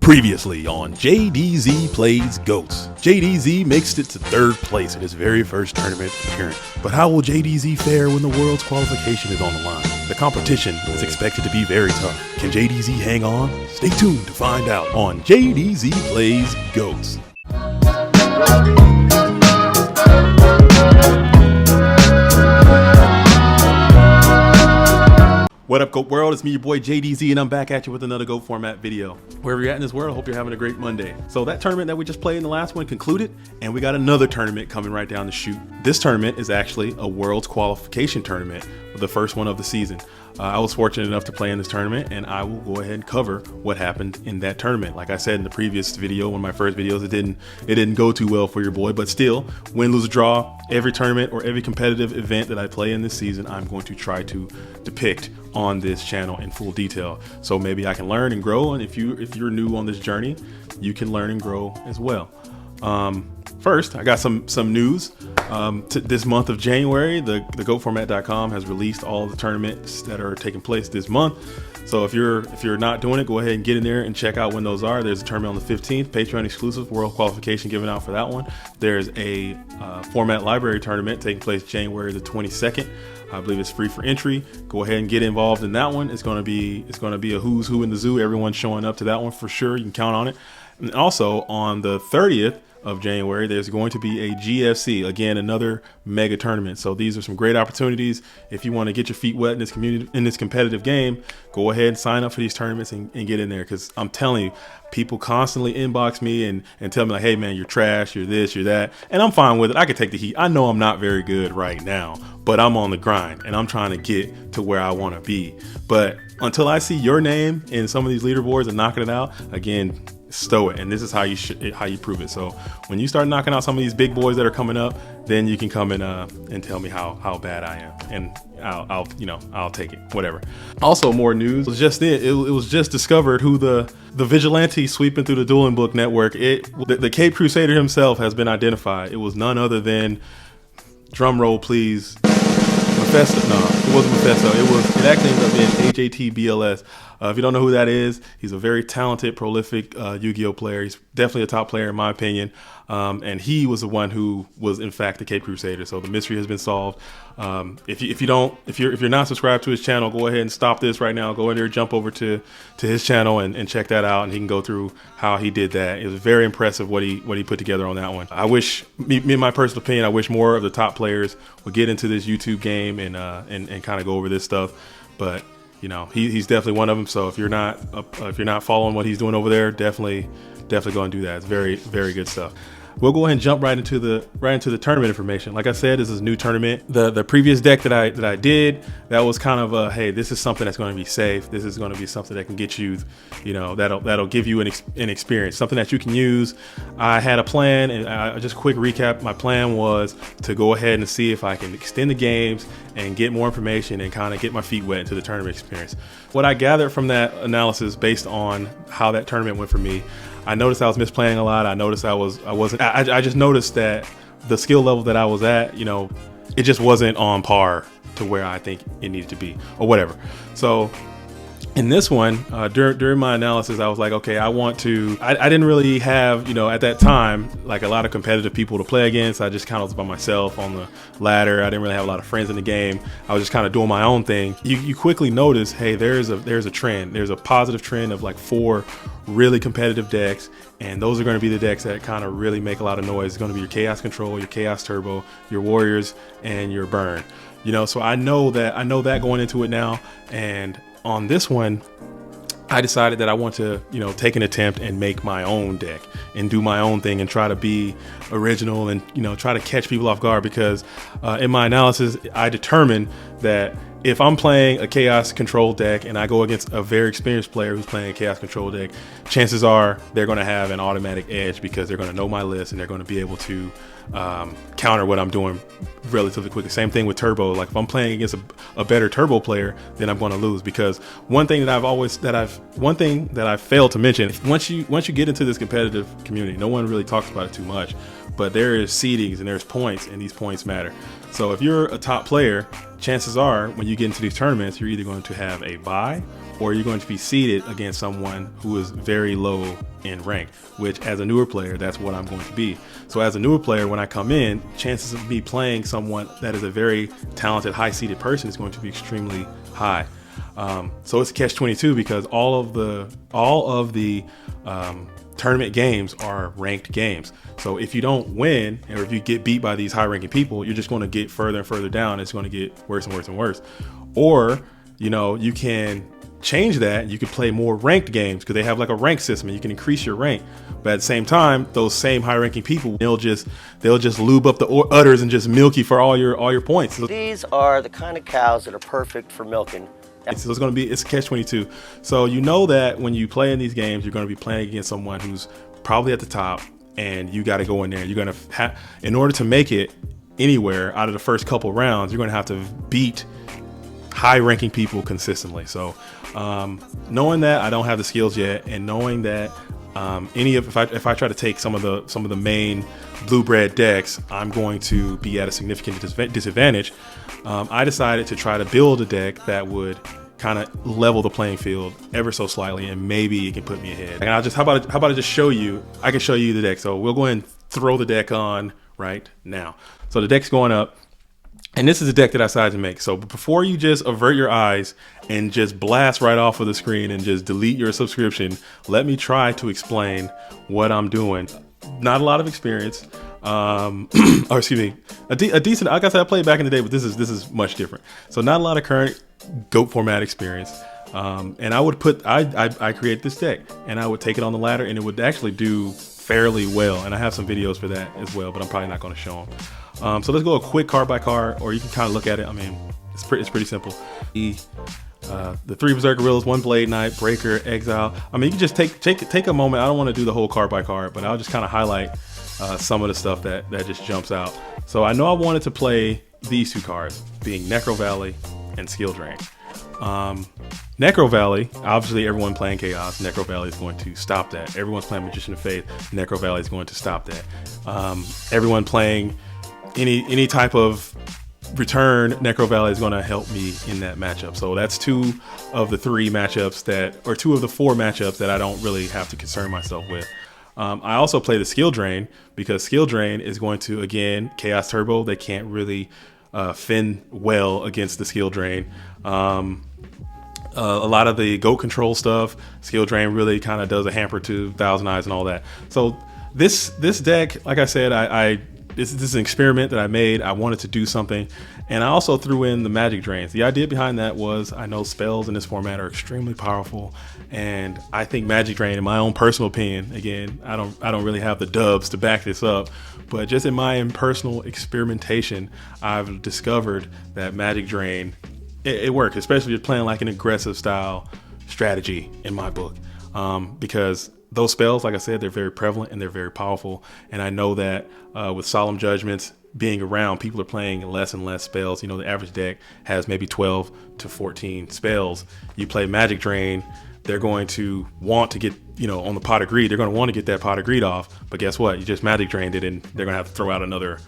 Previously on JDZ Plays Goats. JDZ makes it to third place in his very first tournament appearance. But how will JDZ fare when the world's qualification is on the line? The competition is expected to be very tough. Can JDZ hang on? Stay tuned to find out on JDZ Plays Goats. What up, GOAT world? It's me, your boy JDZ, and I'm back at you with another GOAT format video. Wherever you're at in this world, I hope you're having a great Monday. So that tournament that we just played in the last one concluded, and we got another tournament coming right down the chute. This tournament is actually a world's qualification tournament, the first one of the season. I was fortunate enough to play in this tournament, and I will go ahead and cover what happened in that tournament. Like I said in the previous video, one of my first videos, it didn't go too well for your boy, but still, win, lose, draw, every tournament or every competitive event that I play in this season, I'm going to try to depict on this channel in full detail. So maybe I can learn and grow, and if you're new on this journey, you can learn and grow as well. First, I got some news. This month of January, the GoatFormat.com has released all the tournaments that are taking place this month. So if you're not doing it, go ahead and get in there and check out when those are. There's a tournament on the 15th, Patreon exclusive, world qualification given out for that one. There's a format library tournament taking place January the 22nd. I believe it's free for entry. Go ahead and get involved in that one. It's going to be a who's who in the zoo. Everyone's showing up to that one for sure. You can count on it. And also on the 30th of January, there's going to be a GFC, again, another mega tournament. So these are some great opportunities. If you want to get your feet wet in this community, in this competitive game, go ahead and sign up for these tournaments and get in there. Because I'm telling you, people constantly inbox me and tell me like, hey man, you're trash, you're this, you're that. And I'm fine with it. I can take the heat. I know I'm not very good right now, but I'm on the grind and I'm trying to get to where I want to be. But until I see your name in some of these leaderboards and knocking it out, again, stow it. And this is how you prove it. So when you start knocking out some of these big boys that are coming up, then you can come and tell me how bad I am, and I'll take it, whatever. Also, more news was just it was just discovered who the vigilante sweeping through the Dueling Book network. The Cape Crusader himself has been identified. It was none other than, drum roll please, Mephisto. No, it wasn't Mephisto. It actually ended up being HATBLS. If you don't know who that is, he's a very talented, prolific Yu-Gi-Oh player. He's definitely a top player in my opinion. And he was the one who was in fact the Cape Crusader. So the mystery has been solved. If you're not subscribed to his channel, go ahead and stop this right now. Go in there, jump over to his channel and check that out, and he can go through how he did that. It was very impressive what he put together on that one. I wish, me in my personal opinion, I wish more of the top players would get into this YouTube game and kind of go over this stuff. But you know, he's definitely one of them. So if you're not following what he's doing over there, definitely go and do that. It's very, very good stuff. We'll go ahead and jump right into the tournament information. Like I said, this is a new tournament. The previous deck that I did, that was kind of a, hey, this is something that's going to be safe. This is going to be something that can get you, that'll give you an experience, something that you can use. I had a plan, and just a quick recap. My plan was to go ahead and see if I can extend the games and get more information and kind of get my feet wet into the tournament experience. What I gathered from that analysis, based on how that tournament went for me, I noticed I was misplaying a lot. I noticed I just noticed that the skill level that I was at, it just wasn't on par to where I think it needed to be, or whatever. So in this one, during my analysis, I was like, okay, I didn't really have, at that time, like a lot of competitive people to play against. I just kind of was by myself on the ladder. I didn't really have a lot of friends in the game. I was just kind of doing my own thing. You quickly notice, hey, there's a trend. There's a positive trend of like 4 really competitive decks, and those are going to be the decks that kind of really make a lot of noise. It's going to be your Chaos Control, your Chaos Turbo, your Warriors, and your Burn. So I know that going into it now. And on this one, I decided that I want to, take an attempt and make my own deck and do my own thing and try to be original and, try to catch people off guard, because in my analysis, I determined that if I'm playing a Chaos Control deck and I go against a very experienced player who's playing a Chaos Control deck, chances are they're going to have an automatic edge, because they're going to know my list and they're going to be able to counter what I'm doing relatively quickly. Same thing with Turbo. Like if I'm playing against a better Turbo player, then I'm going to lose, because one thing that I've failed to mention, once you get into this competitive community, no one really talks about it too much, but there is seedings and there's points, and these points matter. So if you're a top player chances are when you get into these tournaments, you're either going to have a bye or you're going to be seeded against someone who is very low in rank, which as a newer player, that's what I'm going to be. So as a newer player, when I come in, chances of me playing someone that is a very talented, high seeded person is going to be extremely high. So it's a catch-22 because all of the tournament games are ranked games. So if you don't win, or if you get beat by these high-ranking people, you're just going to get further and further down. It's going to get worse and worse and worse. Or, you know, you can change that. You can play more ranked games because they have like a rank system and you can increase your rank. But at the same time, those same high-ranking people, they'll just lube up the udders and just milk you for all your points. These are the kind of cows that are perfect for milking. So it's a catch-22. So you know that when you play in these games, you're going to be playing against someone who's probably at the top, and you got to go in there. You're going to in order to make it anywhere out of the first couple rounds, you're going to have to beat high-ranking people consistently. So knowing that I don't have the skills yet, and knowing that if I try to take some of the main blue bread decks, I'm going to be at a significant disadvantage. I decided to try to build a deck that would kind of level the playing field ever so slightly, and maybe it can put me ahead. And how about I just show you? I can show you the deck. So we'll go ahead and throw the deck on right now. So the deck's going up, and this is the deck that I decided to make. So before you just avert your eyes and just blast right off of the screen and just delete your subscription, let me try to explain what I'm doing. Not a lot of experience. Or excuse me, a decent. Like I said, I played back in the day, but this is much different. So not a lot of current GOAT format experience. And I would I create this deck, and I would take it on the ladder, and it would actually do fairly well. And I have some videos for that as well, but I'm probably not going to show them. So let's go a quick card by card, or you can kind of look at it. I mean, it's pretty simple. The 3 Berserker Gorillas, 1 Blade Knight, Breaker, Exile. I mean, you can just take a moment. I don't want to do the whole card by card, but I'll just kind of highlight some of the stuff that just jumps out. So I know I wanted to play these 2 cards, being Necro Valley and Skill Drain. Necro Valley, obviously everyone playing Chaos, Necro Valley is going to stop that. Everyone's playing Magician of Faith, Necro Valley is going to stop that. Everyone playing any type of return, Necro Valley is going to help me in that matchup. So that's 2 of the 3 matchups or 2 of the 4 matchups that I don't really have to concern myself with. I also play the Skill Drain because Skill Drain is going to, again, Chaos Turbo. They can't really fend well against the Skill Drain. A lot of the GOAT control stuff, Skill Drain really kind of does a hamper to Thousand Eyes and all that. So this deck, like I said, this is an experiment that I made. I wanted to do something, and I also threw in the magic drains. The idea behind that was I know spells in this format are extremely powerful, and I think magic drain, in my own personal opinion, again, I don't really have the dubs to back this up, but just in my own personal experimentation, I've discovered that magic drain, it works, especially if you're playing like an aggressive style strategy in my book, because those spells, like I said, they're very prevalent and they're very powerful. And I know that with Solemn Judgments being around, people are playing less and less spells. You know, the average deck has maybe 12 to 14 spells. You play Magic Drain, they're going to want to get, on the Pot of Greed, they're going to want to get that Pot of Greed off. But guess what? You just Magic Drained it, and they're going to have to throw out another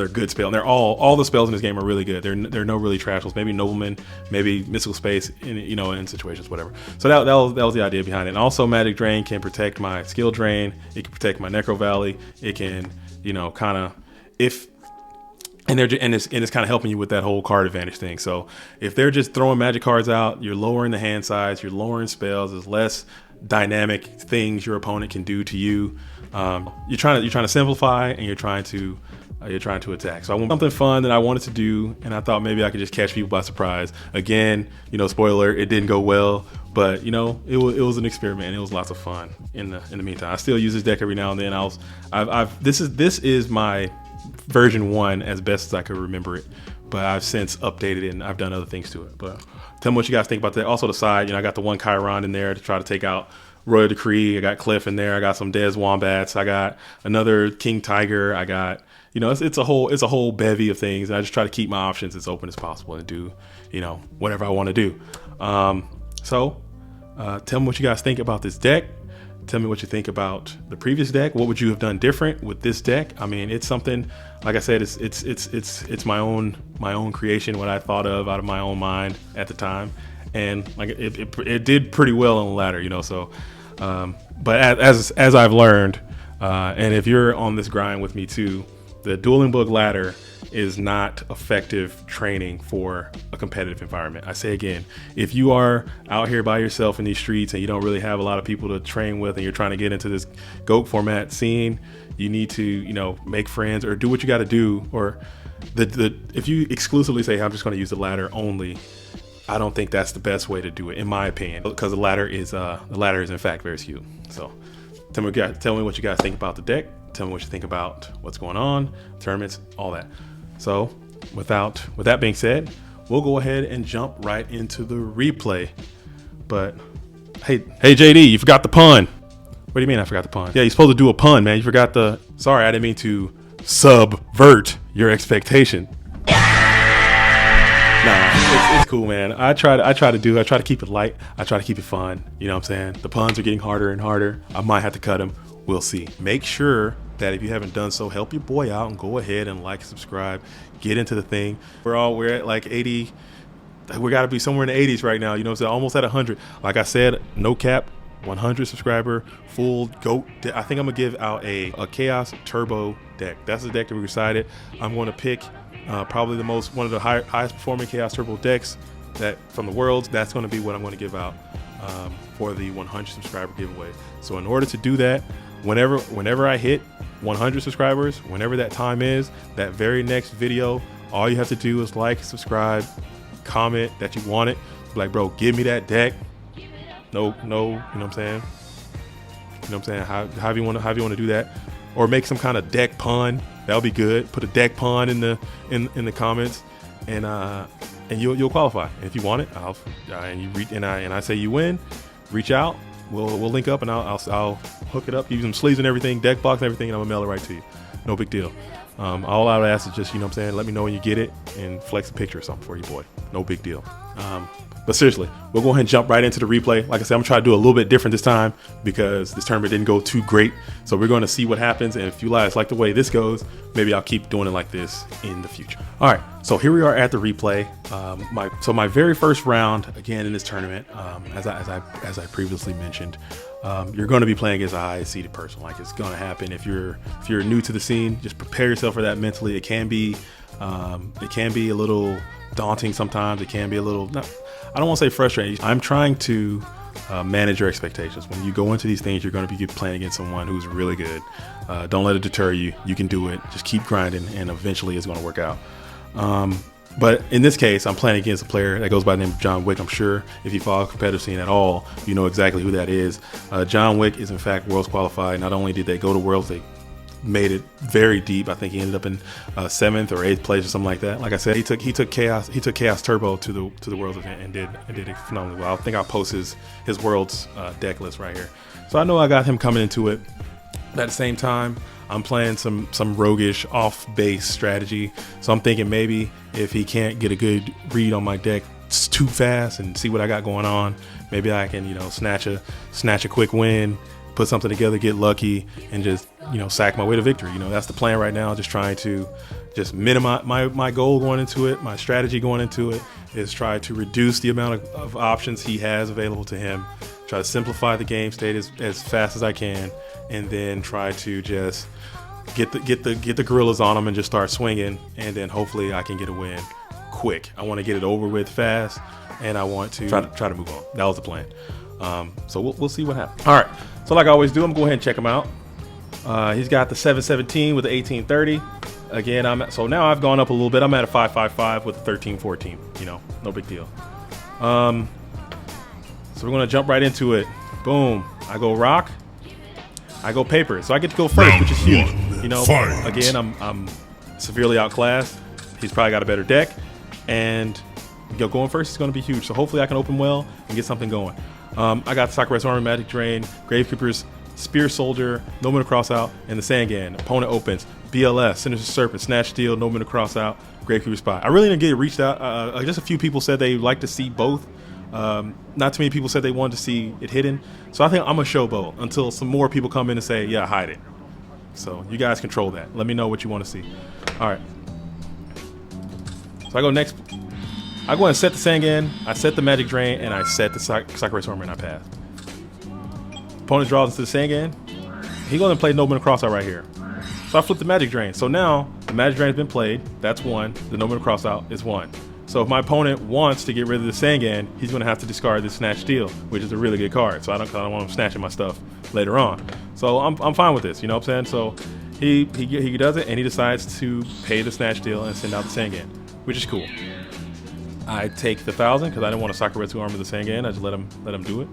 good spell. And they're all the spells in this game are really good. They're no really trash ones. Maybe Nobleman, maybe Mystical Space, in situations, whatever. So that was the idea behind it. And also Magic Drain can protect my Skill Drain. It can protect my Necro Valley. It can, kind of, and it's kind of helping you with that whole card advantage thing. So if they're just throwing magic cards out, you're lowering the hand size, you're lowering spells. There's less dynamic things your opponent can do to you. You're trying to simplify, and you're trying to attack. So I want something fun that I wanted to do, and I thought maybe I could just catch people by surprise. Again, spoiler, it didn't go well, but it was an experiment, and it was lots of fun in the meantime. I still use this deck every now and then. This is my version 1 as best as I could remember it, but I've since updated it and I've done other things to it. But tell me what you guys think about that. Also the side, I got the 1 Chiron in there to try to take out Royal Decree. I got Cliff in there. I got some Des Wombats. I got another King Tiger. I got, it's a whole bevy of things. And I just try to keep my options as open as possible and do, whatever I want to do. So tell me what you guys think about this deck. Tell me what you think about the previous deck. What would you have done different with this deck? I mean, it's something, like I said, it's my own creation, what I thought of out of my own mind at the time, and like it did pretty well on the ladder, you know. So, but as I've learned, and if you're on this grind with me too, the dueling book ladder is not effective training for a competitive environment. I say again, if you are out here by yourself in these streets and you don't really have a lot of people to train with, and you're trying to get into this GOAT format scene, you need to, you know, make friends or do what you got to do. Or if you exclusively say, I'm just going to use the ladder only, I don't think that's the best way to do it, in my opinion, because the ladder is in fact very skewed. So tell me what you guys think about the deck. Tell me what you think about what's going on, tournaments, all that. So with that being said, we'll go ahead and jump right into the replay. But hey JD, you forgot the pun. What do you mean I forgot the pun? Yeah, you're supposed to do a pun, man. You forgot the, sorry, I didn't mean to subvert your expectation. Nah, it's cool, man. I try to keep it light. I try to keep it fun. You know what I'm saying? The puns are getting harder and harder. I might have to cut them. We'll see. Make sure that if you haven't done so, help your boy out and go ahead and like and subscribe. Get into the thing. We're at like 80. We got to be somewhere in the 80s right now. You know what I'm saying? Almost at 100. Like I said, no cap, 100 subscriber, full GOAT. I think I'm going to give out a Chaos Turbo deck. That's the deck that we decided. I'm going to pick probably one of the highest performing Chaos Turbo decks that from the worlds. That's going to be what I'm going to give out for the 100 subscriber giveaway. So in order to do that, whenever I hit 100 subscribers, whenever that time is, that very next video, all you have to do is like, subscribe, comment that you want it. Be like, bro, give me that deck. No, you know what I'm saying? You know what I'm saying? How you want to do that, or make some kind of deck pun. That'll be good. Put a deck pun in the comments, and you'll qualify. And if you want it, I say you win, reach out. We'll link up, and I'll hook it up, give you some sleeves and everything, deck box and everything, and I'm gonna mail it right to you. No big deal. All I would ask is just, you know what I'm saying, let me know when you get it and flex a picture or something for you, boy. No big deal. But seriously, we'll go ahead and jump right into the replay. Like I said, I'm gonna try to do a little bit different this time because this tournament didn't go too great. So we're going to see what happens. And if you guys like the way this goes, maybe I'll keep doing it like this in the future. All right, so here we are at the replay. My very first round again in this tournament, as I previously mentioned, you're going to be playing against a high seeded person. Like, it's going to happen. If you're new to the scene, just prepare yourself for that mentally. It can be a little daunting sometimes. It can be a little, I don't want to say frustrating. I'm trying to manage your expectations. When you go into these things, you're going to be playing against someone who's really good. Don't let it deter you. You can do it. Just keep grinding, and eventually it's going to work out. But in this case, I'm playing against a player that goes by the name of John-Wick. I'm sure if you follow the competitive scene at all, you know exactly who that is. John-Wick is in fact Worlds qualified. Not only did they go to Worlds, they made it very deep. I think he ended up in 7th or 8th place or something like that. Like I said, he took Chaos Turbo to the Worlds and did it phenomenally well. I think I'll post his Worlds deck list right here. So I know I got him coming into it. But at the same time, I'm playing some roguish off base strategy. So I'm thinking maybe if he can't get a good read on my deck too fast and see what I got going on, maybe I can, you know, snatch a quick win, put something together, get lucky, and just, you know, sack my way to victory. You know, that's the plan right now. Just trying to just minimize my goal going into it. My strategy going into it is try to reduce the amount of options he has available to him. Try to simplify the game state as fast as I can, and then try to just get the gorillas on him and just start swinging, and then hopefully I can get a win quick. I want to get it over with fast, and I want to try to move on. That was the plan. So we'll see what happens. All right. So like I always do, I'm going to go ahead and check him out. He's got the 717 with the 1830. Again, so now I've gone up a little bit. I'm at a 555 with the 1314. You know, no big deal. So we're going to jump right into it. Boom. I go rock. I go paper. So I get to go first, which is huge. You know, again, I'm severely outclassed. He's probably got a better deck, and going first is going to be huge. So hopefully I can open well and get something going. I got Sakurai's Army, Magic Drain, Gravekeeper's Spear Soldier, No Moon to Cross Out, and the Sangan. Opponent opens BLS, Sinister Serpent, Snatch Steel, No Moon to Cross Out, Gravekeeper Spy. I really didn't get it reached out. Just a few people said they like to see both Not too many people said they wanted to see it hidden. So I think I'm a showboat until some more people come in and say, yeah, hide it. So you guys control that. Let me know what you want to see. All right. So I go next. I go and set the Sangan, I set the Magic Drain, and I set the Sakura Storm, and I pass. Opponent draws into the Sangan. He goes and plays Nobleman Crossout right here. So I flip the Magic Drain. So now the Magic Drain has been played. That's 1. The Nobleman Crossout is 1. So if my opponent wants to get rid of the Sangan, he's going to have to discard this Snatch Steel, which is a really good card. So I don't want him snatching my stuff later on. So I'm fine with this. You know what I'm saying? So he does it, and he decides to pay the Snatch Steel and send out the Sangan, which is cool. I take the 1,000 because I didn't want to Sakuretsu armor the Sangan. I just let him do it,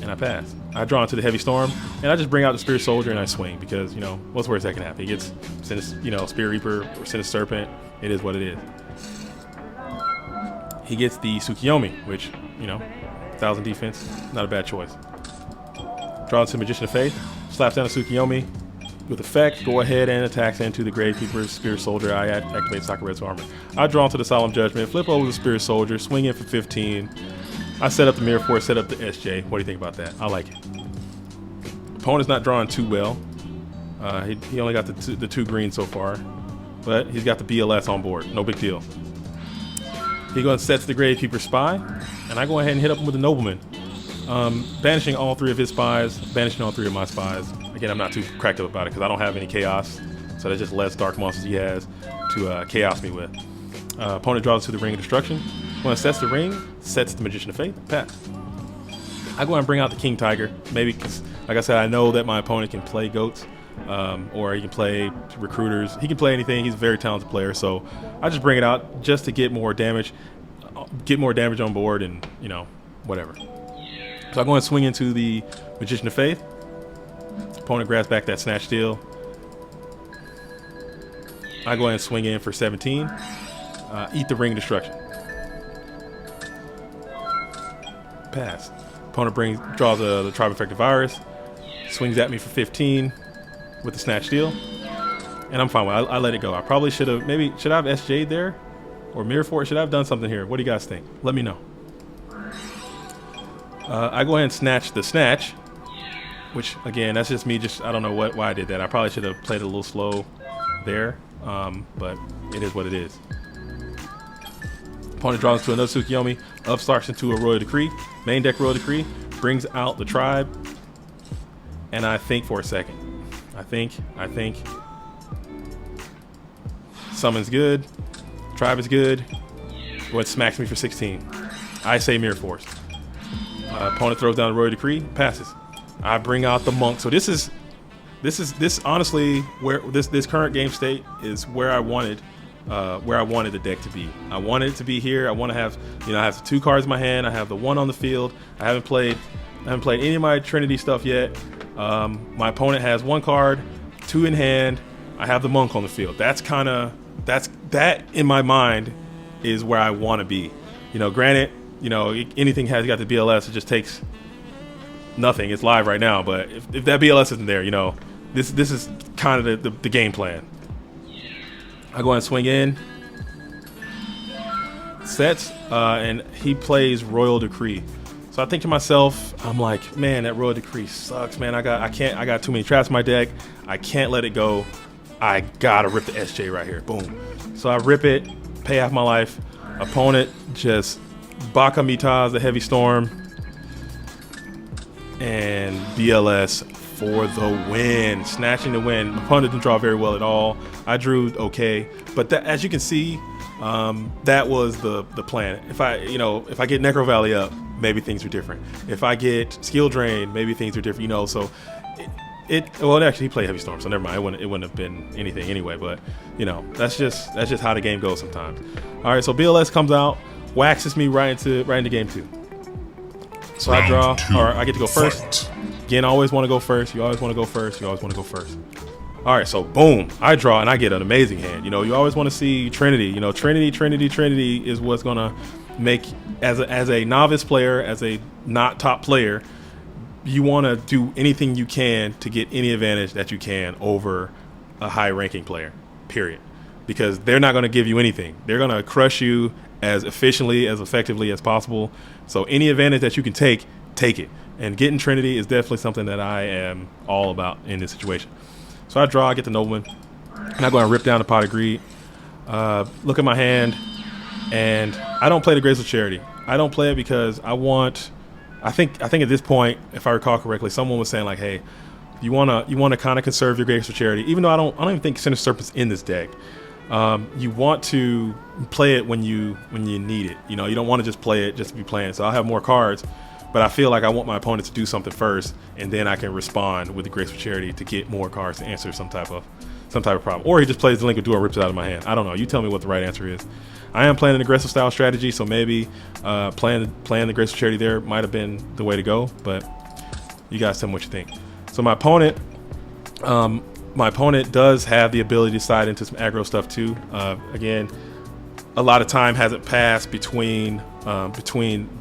and I pass. I draw into the Heavy Storm, and I just bring out the Spirit Soldier and I swing because, you know, what's the worst that can happen? He gets Spirit Reaper or Sinister Serpent. It is what it is. He gets the Tsukiyomi, which, you know, 1,000 defense, not a bad choice. Draw into Magician of Faith, slaps down a Tsukiyomi. With effect, go ahead and attacks into the Gravekeeper's Spirit Soldier. I activate Sakuretsu armor. I draw into the Solemn Judgment, flip over the Spirit Soldier, swing in for 15. I set up the Mirror Force, set up the SJ. What do you think about that? I like it. Opponent's not drawing too well. He only got the two greens so far, but he's got the BLS on board. No big deal. He goes and sets the Gravekeeper Spy, and I go ahead and hit up him with the Nobleman. Banishing all 3 of his spies, banishing all 3 of my spies. Again, I'm not too cracked up about it because I don't have any chaos, so there's just less dark monsters he has to chaos me with. Opponent draws to the Ring of Destruction. When it sets the ring, sets the Magician of Faith, pass. I go and bring out the King Tiger, maybe because, like I said, I know that my opponent can play goats, or he can play recruiters. He can play anything. He's a very talented player, so I just bring it out just to get more damage on board, and, you know, whatever. So I go and swing into the Magician of Faith. Opponent grabs back that Snatch Steel. I go ahead and swing in for 17. Eat the Ring of Destruction. Pass. Opponent draws the Tribe-Effective Virus. Swings at me for 15 with the Snatch Steel. And I'm fine with it. I let it go. I probably should have, should I have SJ'd there? Or Mirror Force? Should I have done something here? What do you guys think? Let me know. I go ahead and snatch the Snatch, which, again, that's just me. I don't know why I did that. I probably should have played it a little slow there, but it is what it is. Opponent draws to another Tsukiyomi, upstarts into a Royal Decree, main deck Royal Decree, brings out the Tribe, and I think for a second. I think. Summon's good. Tribe is good. What smacks me for 16? I say Mirror Force. Opponent throws down the Royal Decree, passes. I bring out the Monk. So this honestly, where this current game state is where I wanted the deck to be. I wanted it to be here. I want to have, I have the 2 cards in my hand. I have the 1 on the field. I haven't played any of my Trinity stuff yet. My opponent has 1 card, 2 in hand. I have the Monk on the field. That in my mind is where I want to be. Granted, anything has got the BLS. It just takes nothing. It's live right now, but if that BLS isn't there, this is kind of the game plan. I go and swing in, sets, and he plays Royal Decree. So I think to myself, I'm like, man, that Royal Decree sucks, man. I got too many traps in my deck. I can't let it go. I gotta rip the SJ right here. Boom. So I rip it, pay half my life. Opponent just Baka Mitaz, the Heavy Storm, and BLS for the win, snatching the win. My opponent didn't draw very well at all. I drew okay, but as you can see, that was the plan. If I get Necro Valley up, maybe things are different. If I get Skill Drain, maybe things are different. So well, actually he played Heavy Storm, so never mind. It wouldn't have been anything anyway. But that's just how the game goes sometimes. All right, so BLS comes out, waxes me right into game 2. So I draw, or I get to go first. Again, I always want to go first. You always want to go first. All right, so boom, I draw and I get an amazing hand. You always want to see Trinity. Trinity is what's gonna make, as a novice player, as a not top player, you want to do anything you can to get any advantage that you can over a high ranking player. Period. Because they're not going to give you anything. They're going to crush you as efficiently, as effectively as possible. So any advantage that you can take it. And getting Trinity is definitely something that I am all about in this situation. So I draw, I get the Nobleman, and I go and rip down the Pot of Greed. Look at my hand, and I don't play the Graceful Charity. I don't play it because I think at this point, if I recall correctly, someone was saying like, hey, you wanna kind of conserve your Graceful Charity, even though I don't even think Sinister Serpent's in this deck. You want to play it when you need it. You don't want to just play it just to be playing. So I'll have more cards, but I feel like I want my opponent to do something first, and then I can respond with the Graceful Charity to get more cards to answer some type of problem. Or he just plays the Link of Duel and rips it out of my hand. I don't know. You tell me what the right answer is. I am playing an aggressive style strategy, so maybe playing the Graceful Charity there might have been the way to go, but you guys tell me what you think. So my opponent does have the ability to slide into some aggro stuff too. Again, a lot of time hasn't passed between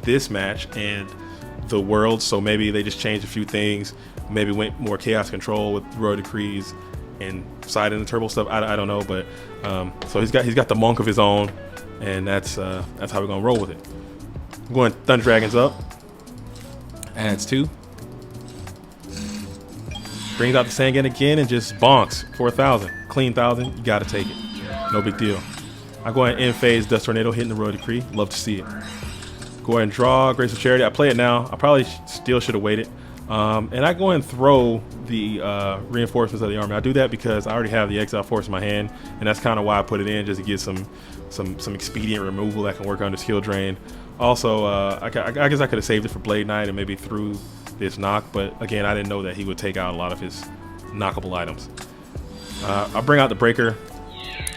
this match and the World, so maybe they just changed a few things. Maybe went more chaos control with Royal Decrees and side in the turbo stuff. I don't know, but so he's got the Monk of his own, and that's how we're gonna roll with it. I'm going Thunder Dragons up, adds 2, brings out the Sangan again, and just bonks for 1,000, clean 1,000. You gotta take it, no big deal. I go ahead and end phase Dust Tornado, hitting the Royal Decree. Love to see it. Go ahead and draw Graceful Charity. I play it now. I probably still should have waited. And I go and throw the reinforcements of the army. I do that because I already have the Exile Force in my hand, and that's kind of why I put it in, just to get some expedient removal that can work under skill drain. Also, I guess I could have saved it for Blade Knight and maybe threw this knock, but again, I didn't know that he would take out a lot of his knockable items. I bring out the Breaker,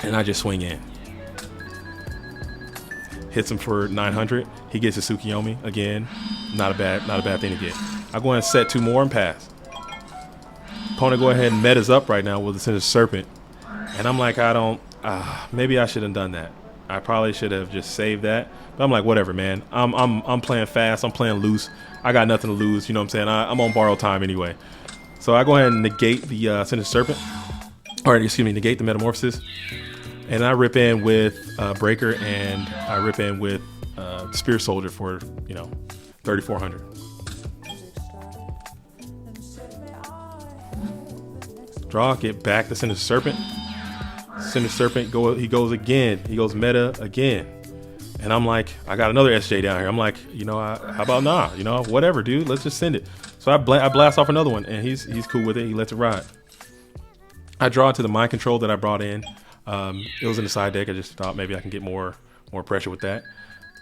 and I just swing in. Hits him for 900. He gets a Tsukiyomi again. Not a bad thing to get. I go ahead and set 2 more and pass. Opponent go ahead and metas up right now with the Sinister Serpent, and I'm like, maybe I should have done that. I probably should have just saved that, but I'm like, whatever, man. I'm playing fast. I'm playing loose. I got nothing to lose. You know what I'm saying? I'm on borrowed time anyway. So I go ahead and negate the Sinister Serpent, or excuse me, negate the Metamorphosis, and I rip in with Breaker, and I rip in with Spear Soldier for 3,400. Draw, get back the Sinister Serpent. Sinister Serpent, he goes again. He goes meta again. And I'm like, I got another SJ down here. I'm like, how about nah? Whatever, dude. Let's just send it. So I blast off another one, and he's cool with it. He lets it ride. I draw to the Mind Control that I brought in. It was in the side deck. I just thought maybe I can get more pressure with that.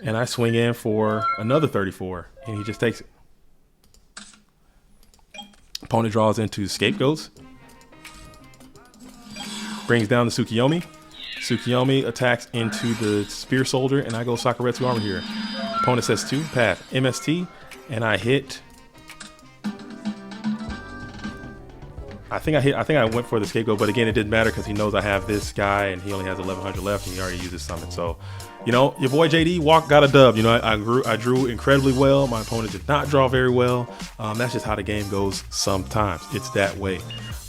And I swing in for another 34, and he just takes it. Opponent draws into Scapegoats. Brings down the Tsukiyomi. Tsukiyomi attacks into the Spear Soldier, and I go Sakuretsu Armor here. Opponent says 2, path MST, and I hit. I think I went for the Scapegoat, but again, it didn't matter because he knows I have this guy, and he only has 1,100 left, and he already used his summon. So, your boy JD got a dub. I drew incredibly well. My opponent did not draw very well. That's just how the game goes sometimes. It's that way.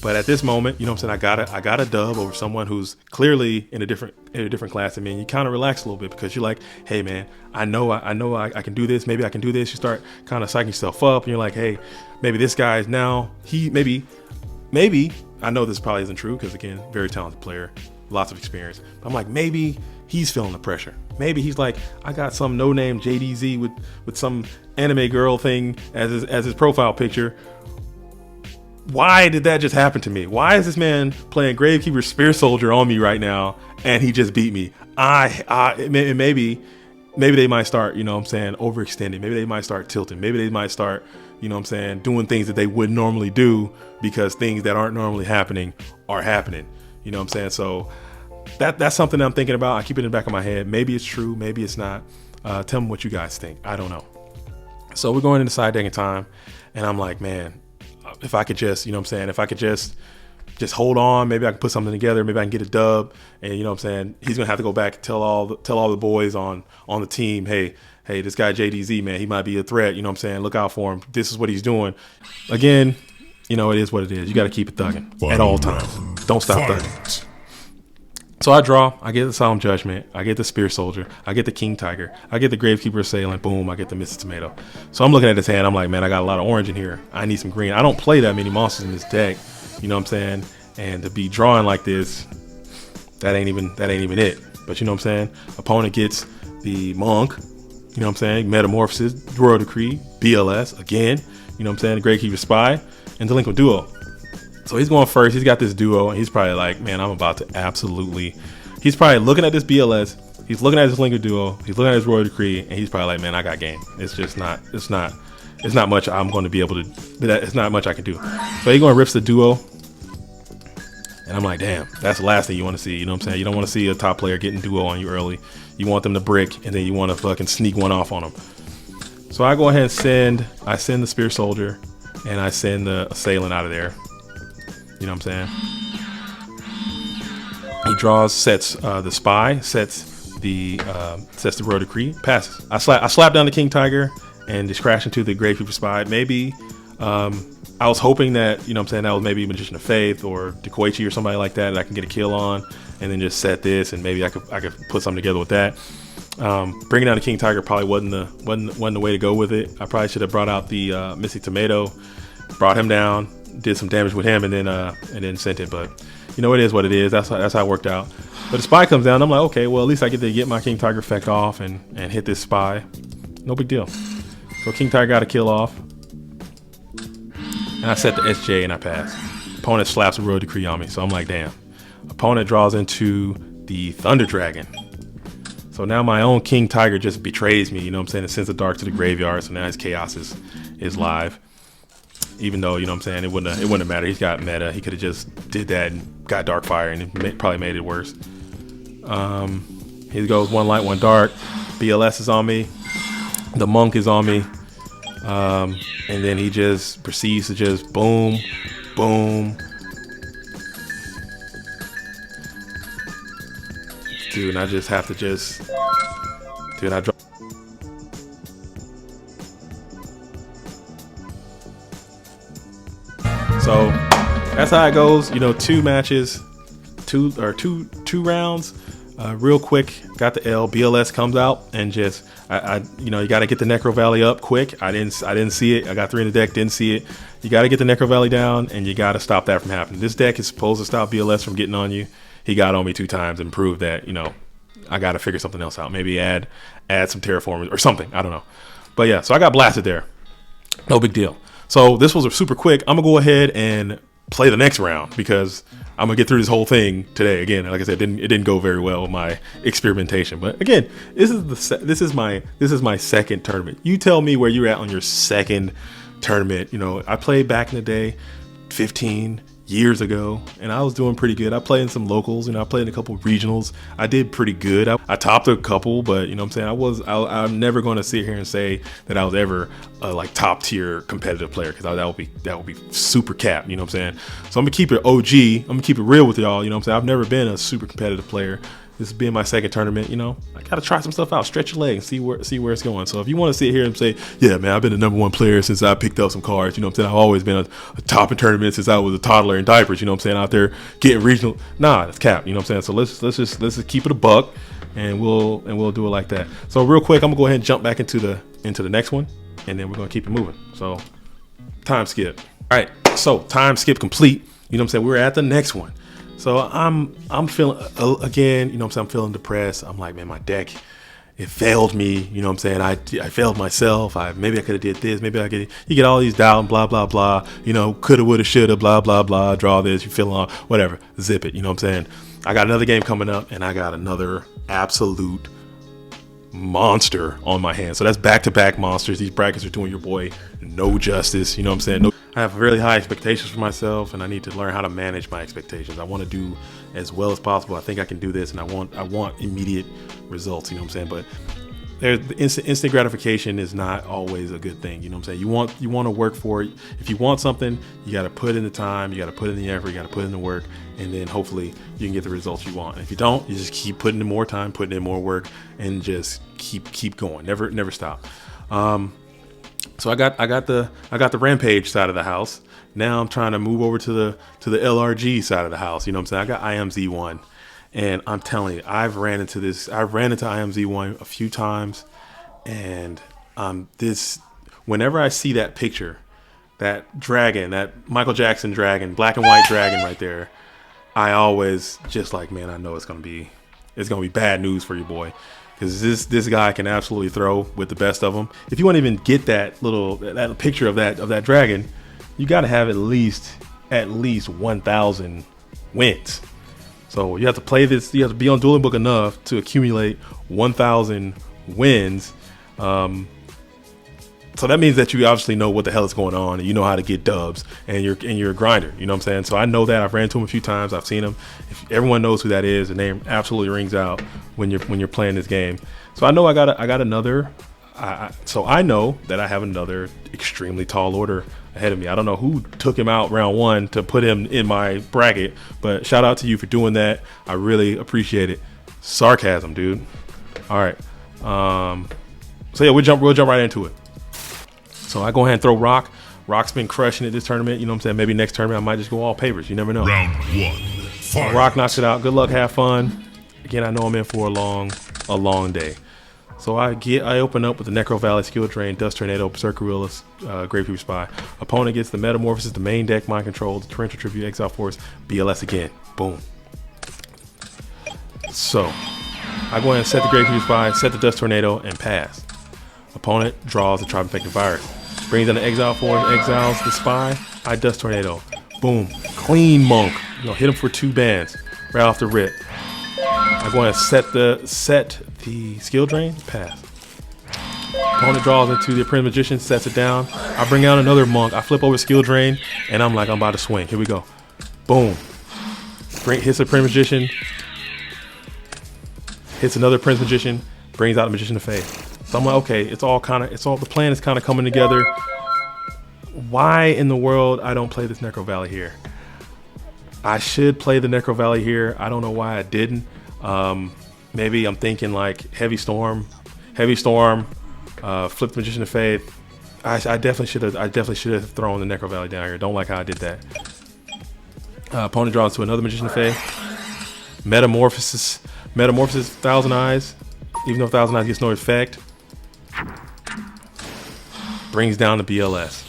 But at this moment, you know what I'm saying, I got a dub over someone who's clearly in a different class than me. And you kind of relax a little bit because you're like, hey man, I know I can do this. Maybe I can do this. You start kind of psyching yourself up, and you're like, hey, maybe this guy is now maybe I know this probably isn't true because again, very talented player, lots of experience. But I'm like, maybe he's feeling the pressure. Maybe he's like, I got some no-name JDZ with some anime girl thing as his profile picture. Why did that just happen to me? Why is this man playing Gravekeeper Spear Soldier on me right now and he just beat me? Maybe they might start, overextending. Maybe they might start tilting. Maybe they might start, doing things that they wouldn't normally do because things that aren't normally happening are happening. You know what I'm saying? So that's something that I'm thinking about. I keep it in the back of my head. Maybe it's true. Maybe it's not. Tell me what you guys think. I don't know. So we're going into side decking time, and I'm like, man, if I could just, if I could just hold on, maybe I can put something together, maybe I can get a dub. And he's gonna have to go back and tell all the boys on the team, hey, this guy JDZ, man, he might be a threat, look out for him. This is what he's doing. Again, it is what it is. You got to keep it thugging at all times. Don't stop thugging. So I draw, I get the Solemn Judgment, I get the Spear Soldier, I get the King Tiger, I get the Gravekeeper Assailant, boom, I get the Mrs. Tomato. So I'm looking at this hand, I'm like, man, I got a lot of orange in here. I need some green. I don't play that many monsters in this deck, you know what I'm saying? And to be drawing like this, that ain't even it. But you know what I'm saying? Opponent gets the Monk, you know what I'm saying? Metamorphosis, Royal Decree, BLS, again, you know what I'm saying? The Gravekeeper Spy, and Delinquent Duo. So he's going first. He's got this duo, and he's probably like, man, I'm about to absolutely. He's probably looking at this BLS. He's looking at his Linger Duo. He's looking at his Royal Decree, and he's probably like, man, I got game. It's just not. It's not much I'm going to be able to. It's not much I can do. So he's going to rips the duo, and I'm like, damn, that's the last thing you want to see. You know what I'm saying? You don't want to see a top player getting duo on you early. You want them to brick, and then you want to fucking sneak one off on them. So I go ahead and send the Spear Soldier, and I send the Assailant out of there. You know what I'm saying? He draws, sets the Spy, sets the Royal Decree, passes. I slap down the King Tiger and just crash into the Gravekeeper Spy. Maybe I was hoping that, you know what I'm saying, that was maybe Magician of Faith or Dekoichi or somebody like that I can get a kill on, and then just set this, and maybe I could put something together with that. Bringing down the King Tiger probably wasn't the way to go with it. I probably should have brought out the Misty Tomato, brought him down, did some damage with him, and then sent it. But you know, it is what it is. That's how it worked out. But the Spy comes down. I'm like, okay, well, at least I get to get my King Tiger effect off and hit this Spy. No big deal. So King Tiger got a kill off, and I set the SJ and I pass. Opponent slaps a Royal Decree on me, so I'm like, damn. Opponent draws into the Thunder Dragon. So now my own King Tiger just betrays me. You know what I'm saying? It sends the dark to the graveyard. So now his chaos is live. Even though, you know what I'm saying, it wouldn't have mattered. He's got meta. He could have just did that and got Darkfire, and it probably made it worse. He goes one light, one dark. BLS is on me. The Monk is on me. And then he just proceeds to just boom, boom. Dude, and I just have to just... Dude, I drop... So that's how it goes. You know, two rounds, real quick. Got the L. BLS comes out and just, you know, you got to get the Necro Valley up quick. I didn't see it. I got 3 in the deck, didn't see it. You got to get the Necro Valley down, and you got to stop that from happening. This deck is supposed to stop BLS from getting on you. He got on me 2 times and proved that, you know, I got to figure something else out. Maybe add some terraformers or something. I don't know. But yeah, so I got blasted there. No big deal. So this was a super quick. I'm gonna go ahead and play the next round because I'm gonna get through this whole thing today. Again, like I said, it didn't go very well with my experimentation. But again, this is my second tournament. You tell me where you're at on your second tournament. You know, I played back in the day, 15 years ago, and I was doing pretty good. I played in some locals, and I played in a couple of regionals. I did pretty good. I topped a couple, but you know what I'm saying, I'm never going to sit here and say that I was ever a like top tier competitive player, because that would be super cap, you know what I'm saying. So I'm gonna keep it OG. I'm gonna keep it real with y'all, you know what I'm saying. I've never been a super competitive player. This being my second tournament, you know, I gotta try some stuff out, stretch your legs, and see where it's going. So if you want to sit here and say, yeah, man, I've been the #1 player since I picked up some cards, you know what I'm saying, I've always been a top in tournaments since I was a toddler in diapers, you know what I'm saying, out there getting regional. Nah, that's cap, you know what I'm saying. So let's just keep it a buck, and we'll do it like that. So real quick, I'm gonna go ahead and jump back into the next one, and then we're gonna keep it moving. So time skip. All right, so time skip complete. You know what I'm saying. We're at the next one. So I'm feeling, again, you know what I'm saying, I'm feeling depressed. I'm like, man, my deck, it failed me. You know what I'm saying? I failed myself. Maybe I could have did this. Maybe you get all these doubt and blah, blah, blah. You know, coulda, woulda, shoulda, blah, blah, blah. Draw this, you feeling all, whatever. Zip it. You know what I'm saying? I got another game coming up, and I got another absolute monster on my hands. So that's back-to-back monsters. These brackets are doing your boy no justice. You know what I'm saying? I have really high expectations for myself, and I need to learn how to manage my expectations. I want to do as well as possible. I think I can do this, and I want immediate results. You know what I'm saying? But the instant gratification is not always a good thing. You know what I'm saying? You want to work for it. If you want something, you got to put in the time, you got to put in the effort, you got to put in the work, and then hopefully you can get the results you want. And if you don't, you just keep putting in more time, putting in more work, and just keep going. Never stop. So I got the Rampage side of the house. Now I'm trying to move over to the LRG side of the house. You know what I'm saying? I got IAMZ1. And I'm telling you, I've ran into IAMZ1 a few times, and whenever I see that picture, that dragon, that Michael Jackson dragon, black and white dragon right there, I always just like, man, I know it's gonna be bad news for you, boy, because this guy can absolutely throw with the best of them. If you want to even get that picture of that dragon, you got to have at least 1,000 wins. So you have to play this. You have to be on Dueling Book enough to accumulate 1,000 wins. So that means that you obviously know what the hell is going on, and you know how to get dubs, and you're a grinder. You know what I'm saying? So I know that. I've ran into him a few times. I've seen him. If everyone knows who that is, the name absolutely rings out when you're playing this game. So I know I got another. So I know that I have another extremely tall order ahead of me. I don't know who took him out round 1 to put him in my bracket, but shout out to you for doing that. I really appreciate it. Sarcasm, dude. All right. So yeah, we'll jump right into it. So I go ahead and throw Rock. Rock's been crushing it this tournament. You know what I'm saying? Maybe next tournament I might just go all papers. You never know. Round 1. Fight. Rock knocks it out. Good luck, have fun. Again, I know I'm in for a long day. So I open up with the Necro Valley, Skill Drain, Dust Tornado, Berserk Gorillas, Grapefruit Spy. Opponent gets the Metamorphosis, the main deck, Mind Control, the Torrential Tribute, Exile Force, BLS again. Boom. So I go ahead and set the Grapefruit Spy, set the Dust Tornado, and pass. Opponent draws the Tribe Infected Virus. Brings in the Exile Force, exiles the Spy. I Dust Tornado. Boom. Clean Monk. Hit him for 2 bands right off the rip. I go ahead and set the Skill Drain, pass. Opponent draws into the Apprentice Magician, sets it down. I bring out another Monk. I flip over Skill Drain, and I'm like, I'm about to swing. Here we go. Boom. Hits the Apprentice Magician. Hits another Apprentice Magician. Brings out the Magician of Faith. So I'm like, okay, the plan is kind of coming together. Why in the world I don't play this Necro Valley here? I should play the Necro Valley here. I don't know why I didn't. Maybe I'm thinking like Heavy Storm, flip the Magician of Faith. I definitely should have thrown the Necro Valley down here. Don't like how I did that. Opponent draws to another Magician of Faith. Metamorphosis, 1,000 Eyes. Even though 1,000 Eyes gets no effect. Brings down the BLS.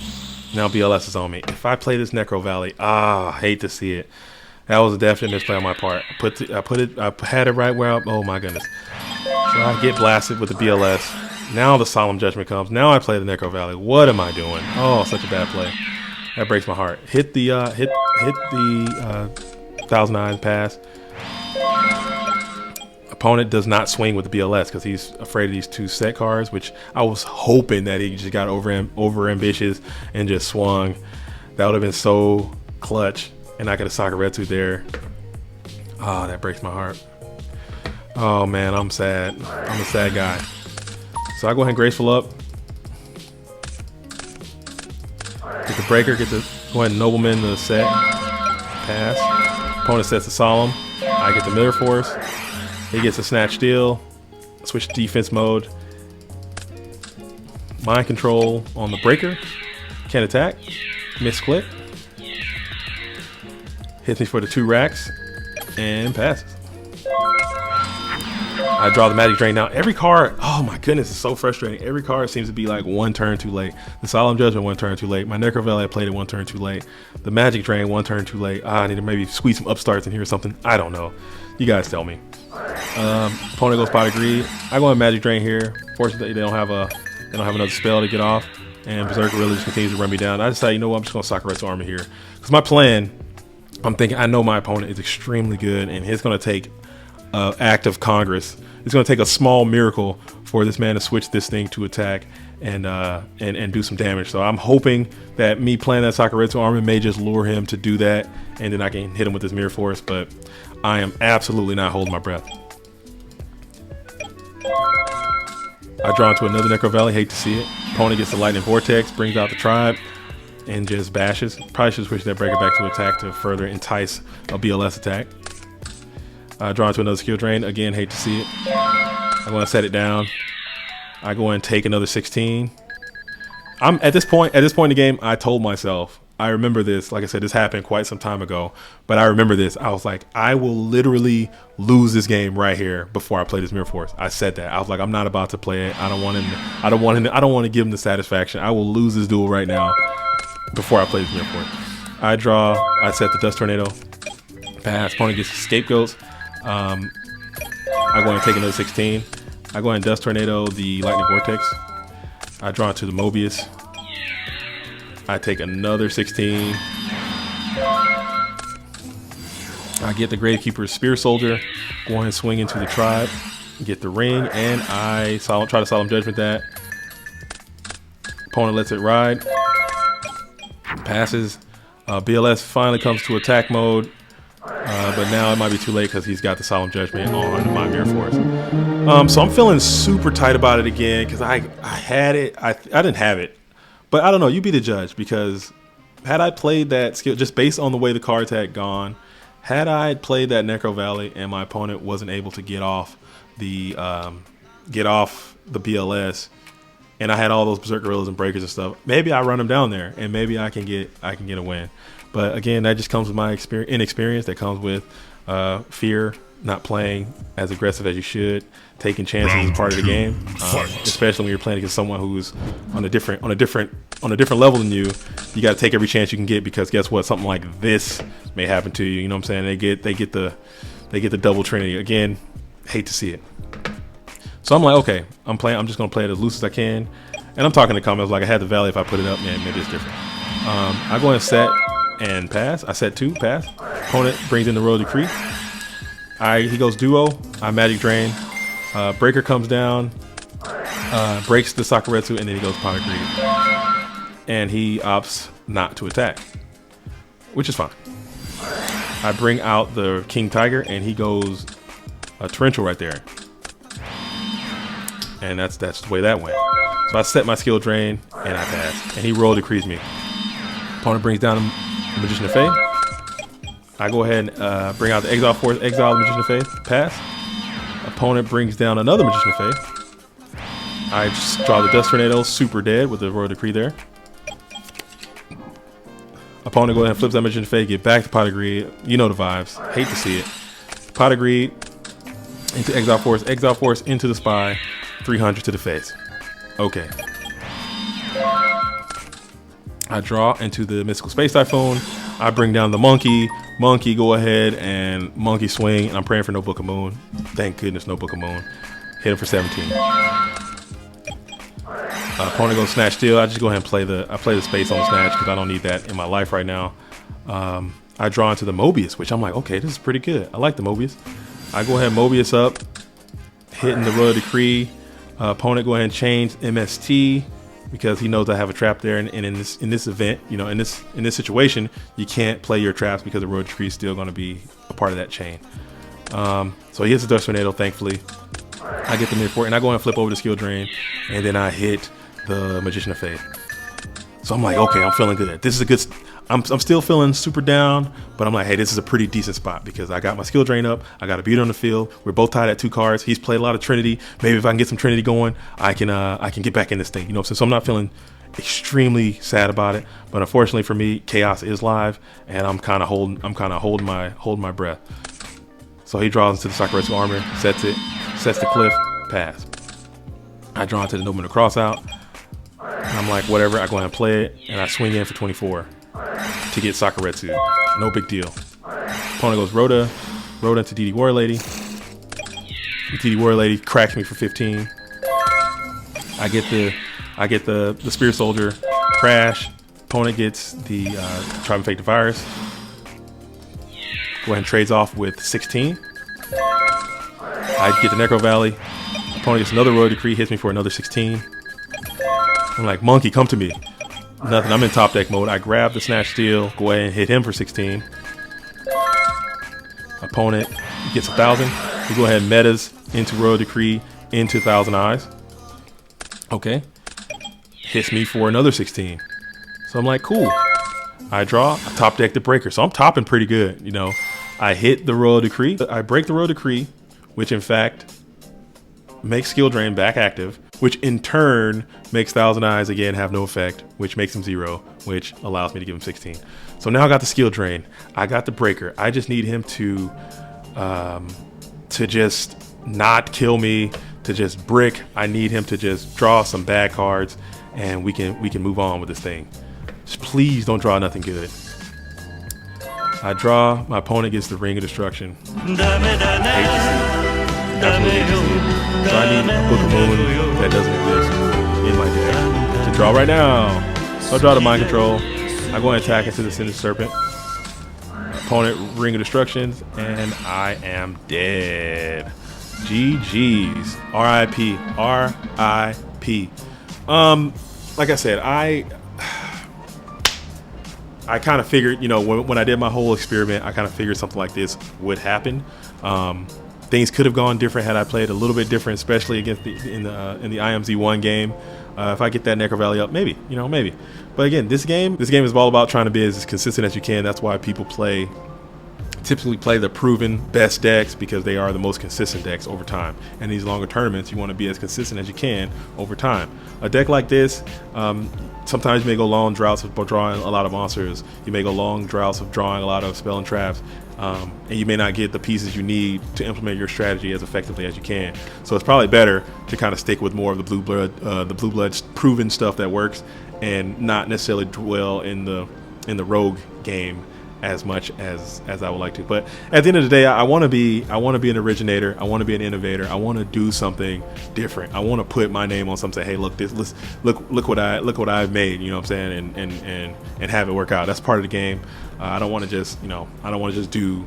Now BLS is on me. If I play this Necro Valley, I hate to see it. That was a definite misplay on my part. I had it right where oh my goodness. So I get blasted with the BLS. Now the Solemn Judgment comes. Now I play the Necro Valley. What am I doing? Oh, such a bad play. That breaks my heart. Hit the 1,000 Eyes pass. Opponent does not swing with the BLS because he's afraid of these 2 set cards, which I was hoping that he just got over ambitious and just swung. That would have been so clutch, and I could have Sakuretsu there. Oh, that breaks my heart. Oh man, I'm sad. I'm a sad guy. So I go ahead and Graceful up. Get the Breaker, go ahead and Nobleman the set. Pass. Opponent sets the Solemn. I get the Mirror Force. He gets a Snatch Steal, switch to defense mode. Mind Control on the Breaker. Can't attack. Misclick. Hits me for the 2 racks and passes. I draw the Magic Drain. Now every card, oh my goodness, it's so frustrating. Every card seems to be like 1 turn too late. The Solemn Judgment 1 turn too late. My Necro Valley I played it 1 turn too late. The Magic Drain 1 turn too late. I need to maybe squeeze some upstarts in here or something. I don't know. You guys tell me. Opponent goes Pot of Greed. I go on Magic Drain here. Fortunately, they don't have another spell to get off, and Berserker really just continues to run me down. I decided, you know what, I'm just gonna Sakuretsu Armor here because my plan. I'm thinking I know my opponent is extremely good, and it's gonna take act of Congress. It's gonna take a small miracle for this man to switch this thing to attack and do some damage. So I'm hoping that me playing that Sakuretsu Armor may just lure him to do that, and then I can hit him with this Mirror Force. But I am absolutely not holding my breath. I draw into another Necro Valley. Hate to see it. Opponent gets the Lightning Vortex, brings out the Tribe, and just bashes. Probably should switch that Breaker back to attack to further entice a BLS attack. I draw into another Skill Drain. Again, hate to see it. I'm going to set it down. I go and take another 16. I'm at this point in the game. I told myself I remember this. Like I said, this happened quite some time ago, but I remember this. I was like, I will literally lose this game right here before I play this Mirror Force. I said that. I was like, I'm not about to play it. I don't want to give him the satisfaction. I will lose this duel right now before I play this Mirror Force. I draw. I set the Dust Tornado. Pass. Opponent gets Scapegoats. I go and take another 16. I go and Dust Tornado the Lightning Vortex. I draw into the Mobius. I take another 16. I get the Gravekeeper's Spear Soldier. Go ahead and swing into the Tribe. Get the ring, and I try to Solemn Judgment that. Opponent lets it ride. Passes. BLS finally comes to attack mode. But now it might be too late because he's got the Solemn Judgment on my Mirror Force. So I'm feeling super tight about it again because I had it. I didn't have it. But I don't know. You be the judge, because had I played that skill, just based on the way the cards had gone, had I played that Necro Valley and my opponent wasn't able to get off the BLS, and I had all those Berserk Gorillas and Breakers and stuff, maybe I run them down there and maybe I can get a win. But again, that just comes with my inexperience. That comes with fear, not playing as aggressive as you should, taking chances is part of the game, especially when you're playing against someone who's on a different level than you. You got to take every chance you can get, because guess what? Something like this may happen to you. You know what I'm saying? They get the double Trinity again. Hate to see it. So I'm like, okay, I'm just gonna play it as loose as I can. And I'm talking to comments like, I had the Valley. If I put it up, man, maybe it's different. I go and set and pass. I set 2, pass. Opponent brings in the Royal Decree. He goes Duo. I Magic Drain. Breaker comes down, breaks the Sakuretsu, and then he goes Pot of Greed. And he opts not to attack, which is fine. I bring out the King Tiger, and he goes a Torrential right there. And that's the way that went. So I set my skill drain, and I pass. And he Royal Decrees me. Opponent brings down the Magician of Faith. I go ahead and bring out the Exile Force, exile the Magician of Faith, pass. Opponent brings down another Magician of Faith. I just draw the Dust Tornado, super dead with the Royal Decree there. Opponent go ahead and flips that Magician of Faith, get back to Pot of Greed. You know the vibes. Hate to see it. Pot of Greed into Exile Force into the Spy, 300 to the face. Okay. I draw into the Mystical Space Typhoon. I bring down the Monkey. Monkey go ahead and Monkey swing. And I'm praying for no Book of Moon. Thank goodness, no Book of Moon. Hit him for 17. Opponent goes Snatch Steal. I just go ahead and play the space on the Snatch because I don't need that in my life right now. I draw into the Mobius, which I'm like, okay, this is pretty good. I like the Mobius. I go ahead and Mobius up, hitting the Royal Decree. Opponent go ahead and change MST because he knows I have a trap there. And in this event, you know, in this situation, you can't play your traps because the Royal Decree is still going to be a part of that chain. So he hits the Dust Tornado, thankfully. I get the mid-4, and I go ahead and flip over the Skill Drain, and then I hit the Magician of Faith. So I'm like, okay, I'm feeling good. This is a good. I'm still feeling super down, but I'm like, hey, this is a pretty decent spot because I got my Skill Drain up. I got a beat on the field. We're both tied at 2 cards. He's played a lot of Trinity. Maybe if I can get some Trinity going, I can get back in this thing. You know, so I'm not feeling extremely sad about it. But unfortunately for me, Chaos is live, and I'm kind of holding my breath. So he draws into the Sakuretsu Armor, sets the Cliff, pass. I draw into the Nobleman to cross out. And I'm like, whatever. I go ahead and play it, and I swing in for 24 to get Sakuretsu. No big deal. Opponent goes Rhoda into DD Warrior Lady. DD Warrior Lady cracks me for 15. I get the Spear Soldier, crash. Opponent gets the Tribe Infected Virus. Go ahead and trades off with 16. I get the Necro Valley. Opponent gets another Royal Decree, hits me for another 16. I'm like, Monkey, come to me. Nothing, I'm in top deck mode. I grab the Snatch Steal, go ahead and hit him for 16. Opponent gets 1,000. We go ahead and metas into Royal Decree, into 1,000 Eyes. Okay. Hits me for another 16. So I'm like, cool. I draw, I top deck the Breaker. So I'm topping pretty good, you know. I hit the Royal Decree. I break the Royal Decree, which in fact makes Skill Drain back active. which in turn makes Thousand Eyes again have no effect, which makes him 0, which allows me to give him 16. So now I got the skill drain. I got the breaker. I just need him to just not kill me, to just brick. I need him to just draw some bad cards, and we can move on with this thing. Just please don't draw nothing good. I draw. My opponent gets the Ring of Destruction. Hate to see it. Absolutely hate to see it. So I need a Book of Moon that doesn't exist in my deck to draw right now. So I draw the Mind Control. I go and attack into the Cinder Serpent. Opponent Ring of Destructions, and I am dead. GG's. R.I.P. R.I.P. Like I said, I kind of figured, you know, when I did my whole experiment, I kind of figured something like this would happen. Things could have gone different had I played a little bit different, especially against in the IAMZ1 game. If I get that Necro Valley up, maybe, you know, maybe. But again, this game is all about trying to be as consistent as you can. That's why people typically play the proven best decks, because they are the most consistent decks over time. And these longer tournaments, you want to be as consistent as you can over time. A deck like this, sometimes you may go long droughts of drawing a lot of monsters. You may go long droughts of drawing a lot of spell and traps, and you may not get the pieces you need to implement your strategy as effectively as you can. So it's probably better to kind of stick with more of the blue blood proven stuff that works, and not necessarily dwell in the rogue game as much as I would like to. But at the end of the day, I want to be an originator. I want to be an innovator. I want to do something different. I want to put my name on something. Hey, look what I've made. You know what I'm saying? And have it work out. That's part of the game. I don't want to just do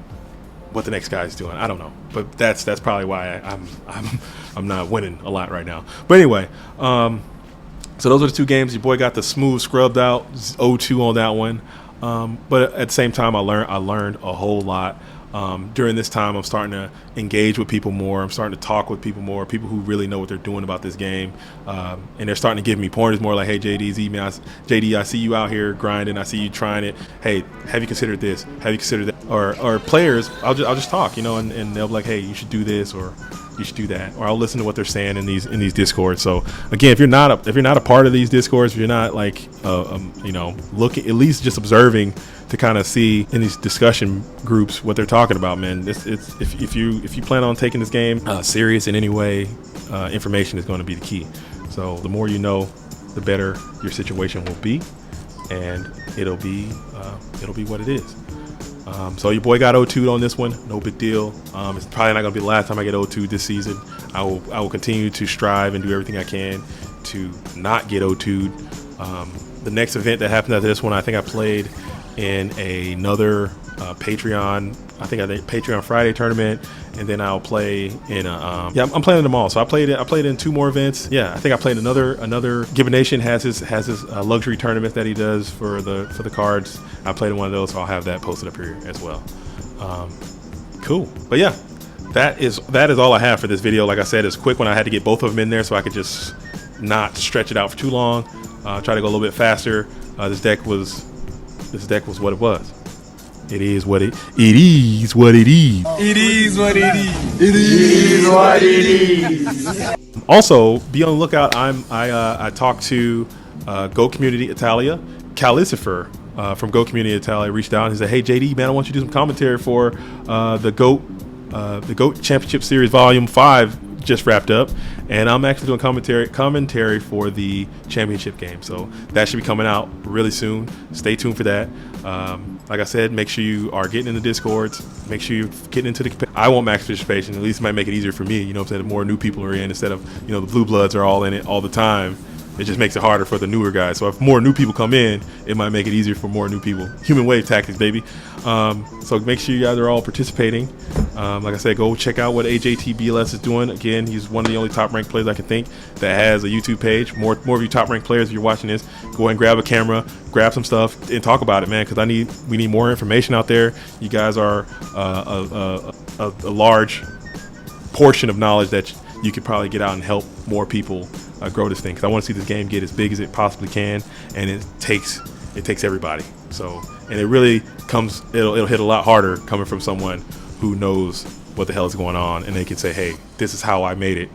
what the next guy's doing. I don't know, but that's probably why I'm not winning a lot right now. But anyway, so those are the two games. Your boy got the smooth scrubbed out 0-2 on that one. But at the same time, I learned a whole lot. During this time, I'm starting to engage with people more. I'm starting to talk with people more, people who really know what they're doing about this game. And they're starting to give me pointers more like, hey, JDZ, man, JD, I see you out here grinding. I see you trying it. Hey, have you considered this? Have you considered that? Or players, I'll just talk, you know, and they'll be like, hey, you should do this, or you should do that, or I'll listen to what they're saying in these discords. So again, if you're not a part of these discords, if you're not like you know, looking, at least just observing to kind of see in these discussion groups what they're talking about, man, if you plan on taking this game serious in any way, information is going to be the key. So the more you know, the better your situation will be, and it'll be what it is. So your boy got 0-2'd on this one. No big deal. It's probably not gonna be the last time I get 0-2'd this season. I will continue to strive and do everything I can to not get 0-2'd. The next event that happened after this one, I think I played in another Patreon. I think Patreon Friday tournament, and then I'll play in a I'm playing them all. So I played in 2 more events. Yeah, I think I played another. Given Nation has his luxury tournament that he does for the cards. I played in one of those, so I'll have that posted up here as well. Cool. But yeah, that is all I have for this video. Like I said, it's a quick one. I had to get both of them in there so I could just not stretch it out for too long. Try to go a little bit faster. This deck was what it was. It is what it is. It is what it is. It is what it is. It is what it is. Also, be on the lookout. I talked to Goat Community Italia. Calicifer from Goat Community Italia reached out and he said, "Hey JD, man, I want you to do some commentary for the Goat Championship Series Volume 5 just wrapped up, and I'm actually doing commentary for the championship game. So that should be coming out really soon. Stay tuned for that. Like I said, make sure you are getting in the Discords. Make sure you're getting into the. I want max participation. At least it might make it easier for me. You know what I'm saying? The more new people are in, instead of, you know, the blue bloods are all in it all the time. It just makes it harder for the newer guys. So if more new people come in, it might make it easier for more new people. Human wave tactics, baby. So make sure you guys are all participating. Like I said, go check out what AJTBLS is doing. Again, he's one of the only top-ranked players I can think that has a YouTube page. More of you top-ranked players, if you're watching this, go ahead and grab a camera, grab some stuff, and talk about it, man, because we need more information out there. You guys are a large portion of knowledge that you could probably get out and help more people grow this thing, because I want to see this game get as big as it possibly can, and it takes everybody. So, and it really comes, it'll hit a lot harder coming from someone who knows what the hell is going on, and they can say, hey, this is how I made it.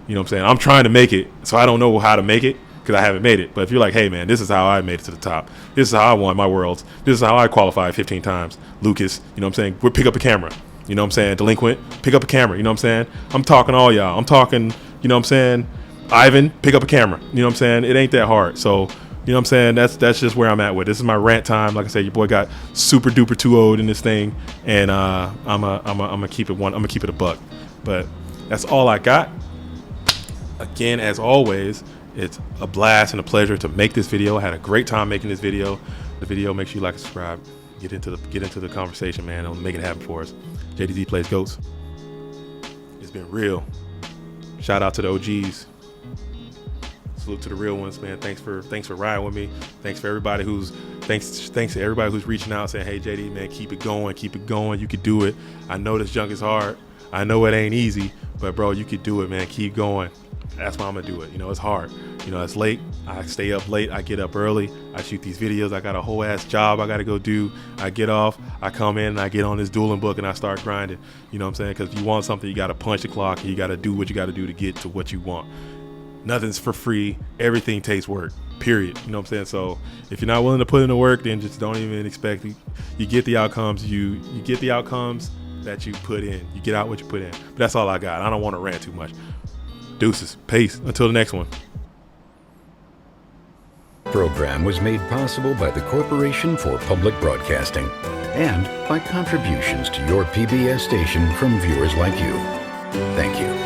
You know what I'm saying? I'm trying to make it, so I don't know how to make it because I haven't made it. But if you're like, hey, man, this is how I made it to the top. This is how I won my worlds. This is how I qualified 15 times. Lucas, you know what I'm saying? We'll pick up a camera. You know what I'm saying? Delinquent, pick up a camera. You know what I'm saying? I'm talking all y'all. I'm talking, you know what I'm saying? Ivan, pick up a camera. You know what I'm saying? It ain't that hard. So, you know what I'm saying? That's just where I'm at with it. This is my rant time. Like I said, your boy got super duper too old in this thing, and I'm gonna keep it one. I'm gonna keep it a buck. But that's all I got. Again, as always, it's a blast and a pleasure to make this video. I had a great time making this video. The video, make sure you like and subscribe. Get into the conversation, man. I'll make it happen for us. JDZ Plays Goats. It's been real. Shout out to the OGs. Salute to the real ones, man. Thanks for riding with me. Thanks to everybody who's reaching out saying, hey JD, man, keep it going. You could do it. I know this junk is hard. I know it ain't easy, but bro, you could do it, man. Keep going. That's why I'm gonna do it. You know, it's hard. You know, it's late. I stay up late. I get up early. I shoot these videos. I got a whole ass job I gotta go do. I get off. I come in and I get on this dueling book and I start grinding. You know what I'm saying? Because if you want something, you gotta punch the clock. And you gotta do what you gotta do to get to what you want. Nothing's for free. Everything takes work. Period. You know what I'm saying? So if you're not willing to put in the work, then just don't even expect it. You get the outcomes. You get the outcomes that you put in. You get out what you put in. But that's all I got. I don't want to rant too much. Deuces. Peace. Until the next one. Program was made possible by the Corporation for Public Broadcasting and by contributions to your PBS station from viewers like you. Thank you.